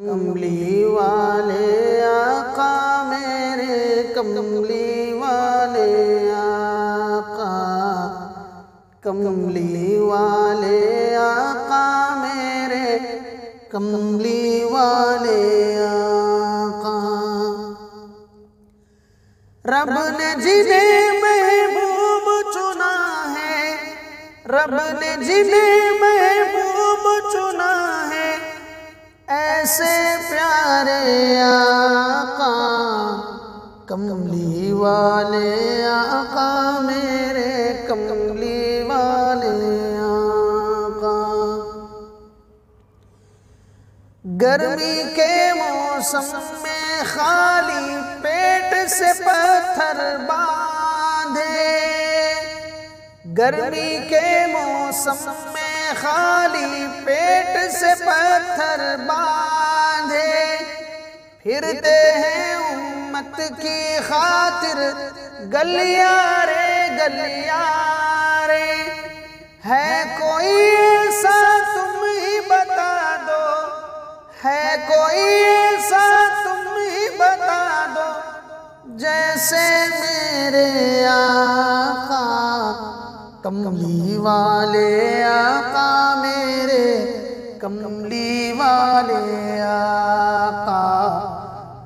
کملی والے آقا میرے کملی والے آقا، کملی والے آقا میرے کملی والے آقا۔ رب نے جنہیں محبوب چنا ہے، رب نے جنہیں محبوب چنا ہے، ایسے پیارے آقا، کملی والے آقا میرے کملی والے آقا۔ گرمی کے موسم میں خالی پیٹ سے پتھر باندھے، گرمی کے موسم میں خالی پیٹ سے پتھر باندھے، پھرتے ہیں امت کی خاطر گلیارے گلیارے، ہے کوئی ایسا تم ہی بتا دو، ہے کوئی ایسا تم ہی بتا دو، جیسے میرے آقا، کملی والے آقا میرے کملی والے آقا،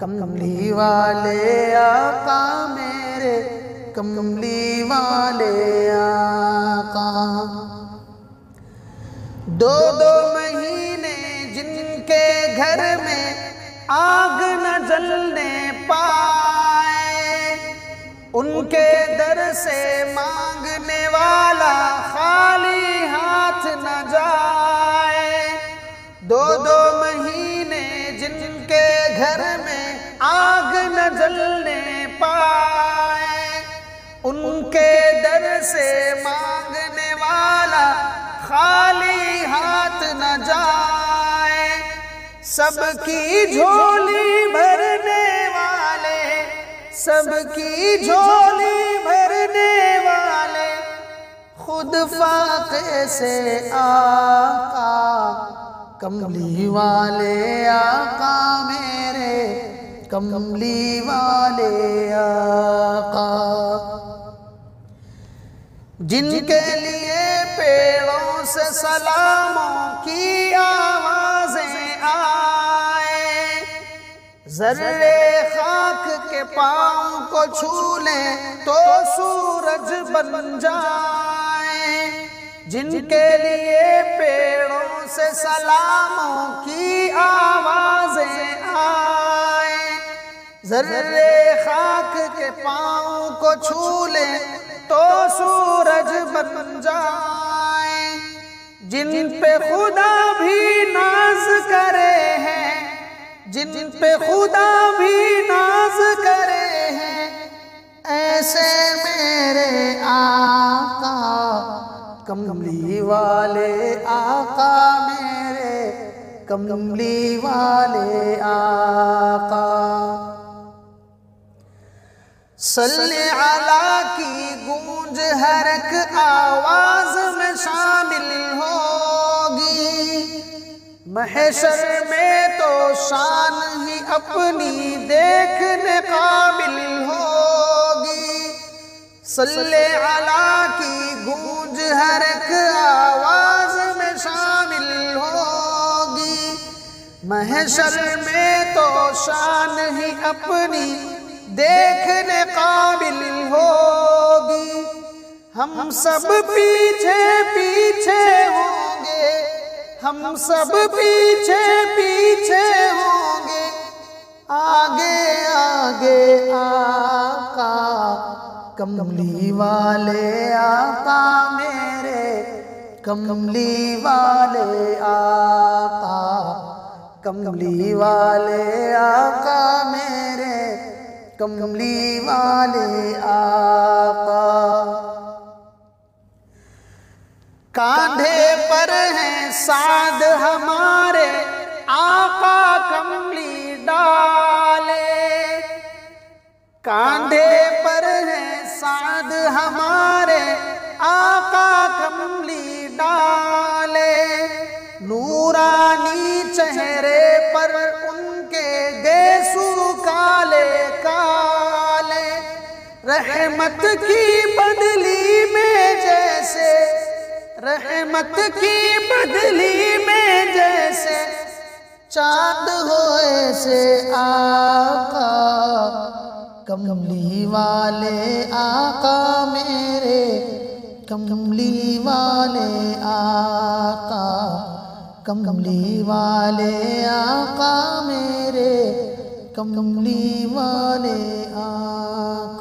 کملی والے آقا میرے کملی والے آقا۔ دو مہینے جن کے گھر میں آگ نہ جلنے پائے، ان کے در سے مانگنے والا خالی ہاتھ نہ جائے۔ دو مہینے جن کے گھر میں آگ نہ جلنے پائے، ان کے در سے مانگنے والا خالی ہاتھ نہ جائے۔ سب کی جھولی بھرنے والے، سب کی جھولی بھرنے والے، خود فاقے سے آقا، کملی والے آقا میرے کملی والے آقا۔ جن کے لیے پیڑوں سے سلاموں کی آوازیں آئے، ذرے خاک کے پاؤں کو چھو لیں تو سورج بن جائیں۔ جن کے لیے پیڑوں سے سلاموں کی آوازیں آئیں، ذرے خاک کے پاؤں کو چھو لیں تو سورج بن جائیں۔ جن پہ خدا بھی ناز کرے ہیں، جن پہ خدا بھی ناز کرے ہیں، ایسے میرے آقا، کملی والے آقا میرے کملی والے آقا۔ صلی علی کی گونج ہر ایک آواز میں شامل ہوگی، محشر میں تو شان ہی اپنی دیکھنے قابل ہوگی۔ صلی علی کی گونج ہر ایک آواز میں شامل ہوگی، محشر میں تو شان ہی اپنی دیکھنے قابل ہوگی۔ ہم سب پیچھے پیچھے ہوں گے، ہم سب پیچھے پیچھے ہوں گے، آگے آگے آقا، کملی والے آقا میرے کملی والے آقا، کملی والے آقا میرے کملی والے آقا۔ کاندھے پر ہیں سعد ہمارے آقا کملی ڈالے، کاندھے پر ہیں سعد ہمارے آقا کملی ڈالے، نورانی چہرے پر رحمت کی بدلی میں جیسے، رحمت کی بدلی میں جیسے چاند ہو ایسے آقا، کملی والے آقا میرے، کملی والے آقا، کملی والے آقا میرے، کملی والے آقا۔